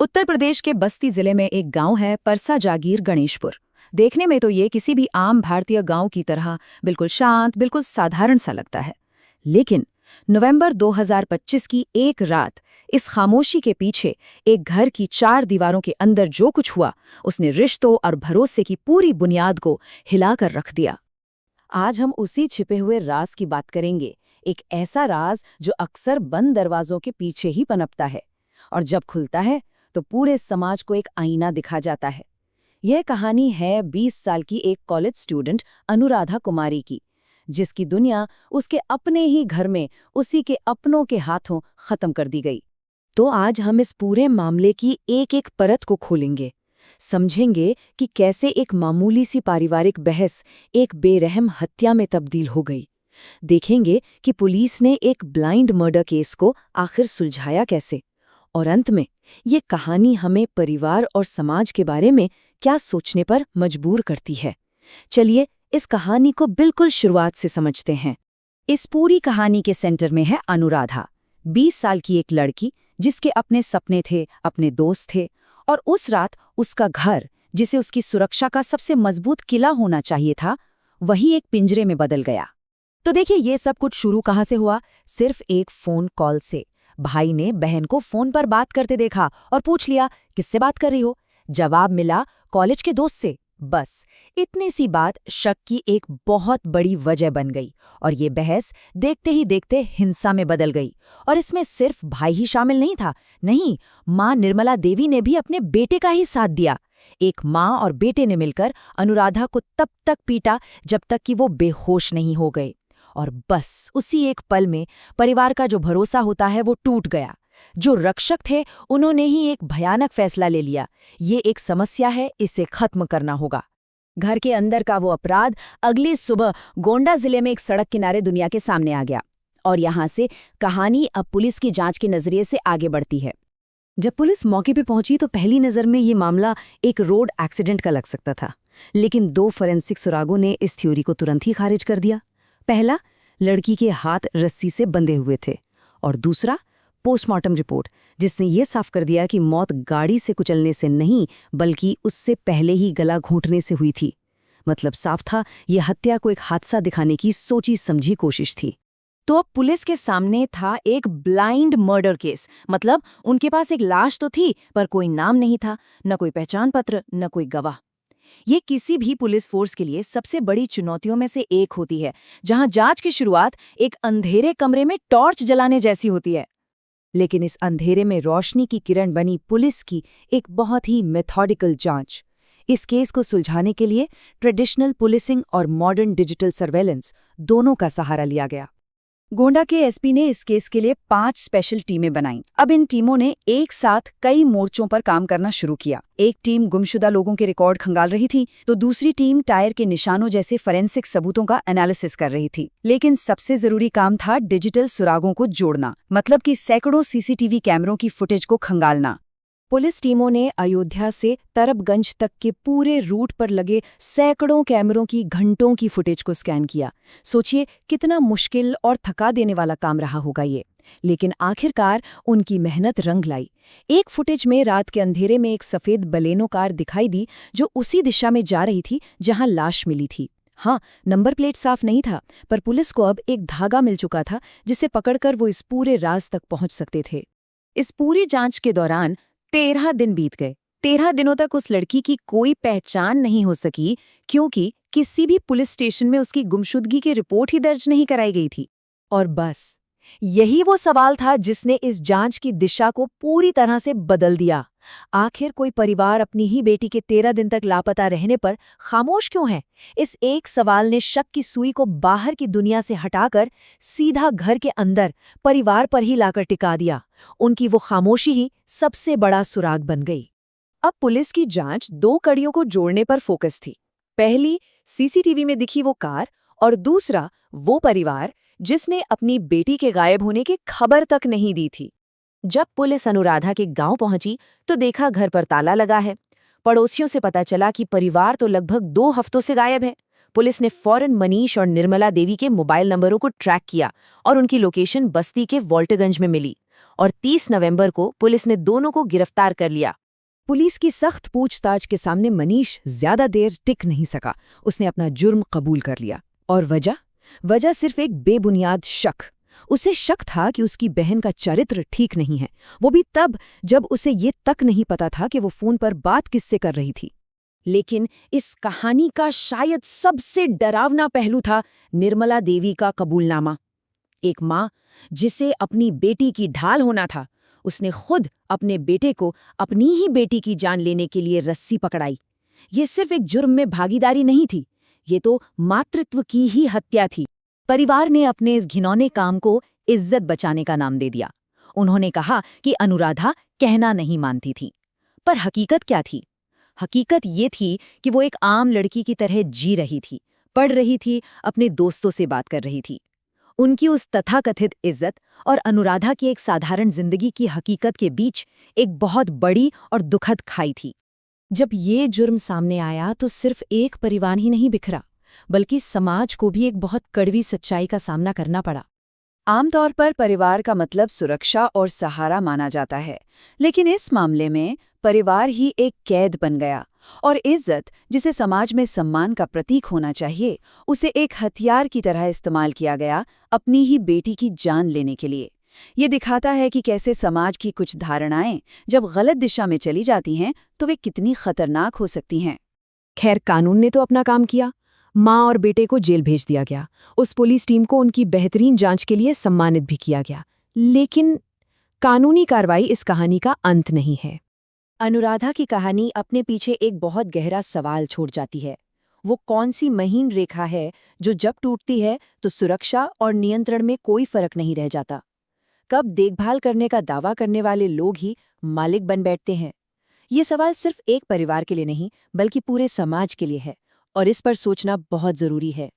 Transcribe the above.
उत्तर प्रदेश के बस्ती जिले में एक गांव है परसा जागीर गणेशपुर। देखने में तो ये किसी भी आम भारतीय गांव की तरह बिल्कुल शांत, बिल्कुल साधारण सा लगता है। लेकिन नवंबर 2025 की एक रात इस खामोशी के पीछे एक घर की चार दीवारों के अंदर जो कुछ हुआ, उसने रिश्तों और भरोसे की पूरी बुनियाद को हिलाकर रख दिया। आज हम उसी छिपे हुए राज की बात करेंगे, एक ऐसा राज जो अक्सर बंद दरवाजों के पीछे ही पनपता है और जब खुलता है तो पूरे समाज को एक आईना दिखा जाता है। यह कहानी है 20 साल की एक कॉलेज स्टूडेंट अनुराधा कुमारी की, जिसकी दुनिया उसके अपने ही घर में उसी के अपनों के हाथों खत्म कर दी गई। तो आज हम इस पूरे मामले की एक एक परत को खोलेंगे, समझेंगे कि कैसे एक मामूली सी पारिवारिक बहस एक बेरहम हत्या में तब्दील हो गई। देखेंगे कि पुलिस ने एक ब्लाइंड मर्डर केस को आखिर सुलझाया कैसे, और अंत में ये कहानी हमें परिवार और समाज के बारे में क्या सोचने पर मजबूर करती है। चलिए इस कहानी को बिल्कुल शुरुआत से समझते हैं। इस पूरी कहानी के सेंटर में है अनुराधा, 20 साल की एक लड़की जिसके अपने सपने थे, अपने दोस्त थे, और उस रात उसका घर, जिसे उसकी सुरक्षा का सबसे मजबूत किला होना चाहिए था, वही एक पिंजरे में बदल गया। तो देखिए, ये सब कुछ शुरू कहाँ से हुआ? सिर्फ एक फोन कॉल से। भाई ने बहन को फोन पर बात करते देखा और पूछ लिया, किससे बात कर रही हो? जवाब मिला, कॉलेज के दोस्त से। बस इतनी सी बात शक की एक बहुत बड़ी वजह बन गई और ये बहस देखते ही देखते हिंसा में बदल गई। और इसमें सिर्फ भाई ही शामिल नहीं था, नहीं, माँ निर्मला देवी ने भी अपने बेटे का ही साथ दिया। एक माँ और बेटे ने मिलकर अनुराधा को तब तक पीटा जब तक कि वो बेहोश नहीं हो गए। और बस उसी एक पल में परिवार का जो भरोसा होता है वो टूट गया। जो रक्षक थे उन्होंने ही एक भयानक फैसला ले लिया, ये एक समस्या है, इसे खत्म करना होगा। घर के अंदर का वो अपराध अगली सुबह गोंडा जिले में एक सड़क किनारे दुनिया के सामने आ गया। और यहाँ से कहानी अब पुलिस की जांच के नजरिए से आगे बढ़ती है। जब पुलिस मौके पे पहुंची तो पहली नज़र में ये मामला एक रोड एक्सीडेंट का लग सकता था, लेकिन 2 फोरेंसिक सुरागों ने इस थ्योरी को तुरंत ही खारिज कर दिया। पहला, लड़की के हाथ रस्सी से बंधे हुए थे, और दूसरा, पोस्टमार्टम रिपोर्ट, जिसने ये साफ कर दिया कि मौत गाड़ी से कुचलने से नहीं बल्कि उससे पहले ही गला घोंटने से हुई थी। मतलब साफ था, ये हत्या को एक हादसा दिखाने की सोची समझी कोशिश थी। तो अब पुलिस के सामने था एक ब्लाइंड मर्डर केस। मतलब उनके पास एक लाश तो थी, पर कोई नाम नहीं था, न कोई पहचान पत्र, न कोई गवाह। ये किसी भी पुलिस फोर्स के लिए सबसे बड़ी चुनौतियों में से एक होती है, जहां जांच की शुरुआत एक अंधेरे कमरे में टॉर्च जलाने जैसी होती है। लेकिन इस अंधेरे में रोशनी की किरण बनी पुलिस की एक बहुत ही मेथोडिकल जांच। इस केस को सुलझाने के लिए ट्रेडिशनल पुलिसिंग और मॉडर्न डिजिटल सर्वेलेंस दोनों का सहारा लिया गया। गोंडा के एसपी ने इस केस के लिए 5 स्पेशल टीमें बनाईं। अब इन टीमों ने एक साथ कई मोर्चों पर काम करना शुरू किया। एक टीम गुमशुदा लोगों के रिकॉर्ड खंगाल रही थी, तो दूसरी टीम टायर के निशानों जैसे फोरेंसिक सबूतों का एनालिसिस कर रही थी। लेकिन सबसे जरूरी काम था डिजिटल सुरागों को जोड़ना, मतलब कि सैकड़ों सीसीटीवी कैमरों की फुटेज को खंगालना। पुलिस टीमों ने अयोध्या से तरबगंज तक के पूरे रूट पर लगे सैकड़ों कैमरों की घंटों की फुटेज को स्कैन किया। सोचिए कितना मुश्किल और थका देने वाला काम रहा होगा ये। लेकिन आखिरकार उनकी मेहनत रंग लाई। एक फुटेज में रात के अंधेरे में एक सफेद बलेनो कार दिखाई दी, जो उसी दिशा में जा रही थी जहां लाश मिली थी। हाँ, नंबर प्लेट साफ नहीं था, पर पुलिस को अब एक धागा मिल चुका था जिसे पकड़कर वो इस पूरे राज तक पहुंच सकते थे। इस पूरी जांच के दौरान 13 दिन बीत गए। 13 दिनों तक उस लड़की की कोई पहचान नहीं हो सकी, क्योंकि किसी भी पुलिस स्टेशन में उसकी गुमशुदगी की रिपोर्ट ही दर्ज नहीं कराई गई थी। और बस यही वो सवाल था जिसने इस जांच की दिशा को पूरी तरह से बदल दिया। आखिर कोई परिवार अपनी ही बेटी के 13 दिन तक लापता रहने पर खामोश क्यों है? इस एक सवाल ने शक की सुई को बाहर की दुनिया से हटाकर सीधा घर के अंदर परिवार पर ही लाकर टिका दिया। उनकी वो खामोशी ही सबसे बड़ा सुराग बन गई। अब पुलिस की जांच 2 कड़ियों को जोड़ने पर फोकस थी। पहली, सीसीटीवी में दिखी वो कार, और दूसरा, वो परिवार जिसने अपनी बेटी के गायब होने की खबर तक नहीं दी थी। जब पुलिस अनुराधा के गांव पहुंची तो देखा घर पर ताला लगा है। पड़ोसियों से पता चला कि परिवार तो लगभग 2 हफ्तों से गायब है। पुलिस ने फौरन मनीष और निर्मला देवी के मोबाइल नंबरों को ट्रैक किया और उनकी लोकेशन बस्ती के वोल्टगंज में मिली। और 30 नवंबर को पुलिस ने दोनों को गिरफ्तार कर लिया। पुलिस की सख्त पूछताछ के सामने मनीष ज्यादा देर टिक नहीं सका। उसने अपना जुर्म कबूल कर लिया। और वजह सिर्फ एक बेबुनियाद शक। उसे शक था कि उसकी बहन का चरित्र ठीक नहीं है, वो भी तब जब उसे ये तक नहीं पता था कि वो फोन पर बात किससे कर रही थी। लेकिन इस कहानी का शायद सबसे डरावना पहलू था निर्मला देवी का कबूलनामा। एक माँ जिसे अपनी बेटी की ढाल होना था, उसने खुद अपने बेटे को अपनी ही बेटी की जान लेने के लिए रस्सी पकड़ाई। ये सिर्फ एक जुर्म में भागीदारी नहीं थी, ये तो मातृत्व की ही हत्या थी। परिवार ने अपने इस घिनौने काम को इज्जत बचाने का नाम दे दिया। उन्होंने कहा कि अनुराधा कहना नहीं मानती थी। पर हकीकत क्या थी? हकीकत ये थी कि वो एक आम लड़की की तरह जी रही थी, पढ़ रही थी, अपने दोस्तों से बात कर रही थी। उनकी उस तथाकथित इज्जत और अनुराधा की एक साधारण जिंदगी की हकीकत के बीच एक बहुत बड़ी और दुखद खाई थी। जब ये जुर्म सामने आया तो सिर्फ एक परिवार ही नहीं बिखरा, बल्कि समाज को भी एक बहुत कड़वी सच्चाई का सामना करना पड़ा। आमतौर पर परिवार का मतलब सुरक्षा और सहारा माना जाता है, लेकिन इस मामले में परिवार ही एक कैद बन गया और इज्जत, जिसे समाज में सम्मान का प्रतीक होना चाहिए, उसे एक हथियार की तरह इस्तेमाल किया गया अपनी ही बेटी की जान लेने के लिए। ये दिखाता है कि कैसे समाज की कुछ धारणाएं जब गलत दिशा में चली जाती हैं तो वे कितनी खतरनाक हो सकती हैं। खैर, कानून ने तो अपना काम किया। माँ और बेटे को जेल भेज दिया गया। उस पुलिस टीम को उनकी बेहतरीन जांच के लिए सम्मानित भी किया गया। लेकिन कानूनी कार्रवाई इस कहानी का अंत नहीं है। अनुराधा की कहानी अपने पीछे एक बहुत गहरा सवाल छोड़ जाती है। वो कौन सी महीन रेखा है जो जब टूटती है तो सुरक्षा और नियंत्रण में कोई फर्क नहीं रह जाता? कब देखभाल करने का दावा करने वाले लोग ही मालिक बन बैठते हैं? ये सवाल सिर्फ एक परिवार के लिए नहीं, बल्कि पूरे समाज के लिए है, और इस पर सोचना बहुत जरूरी है।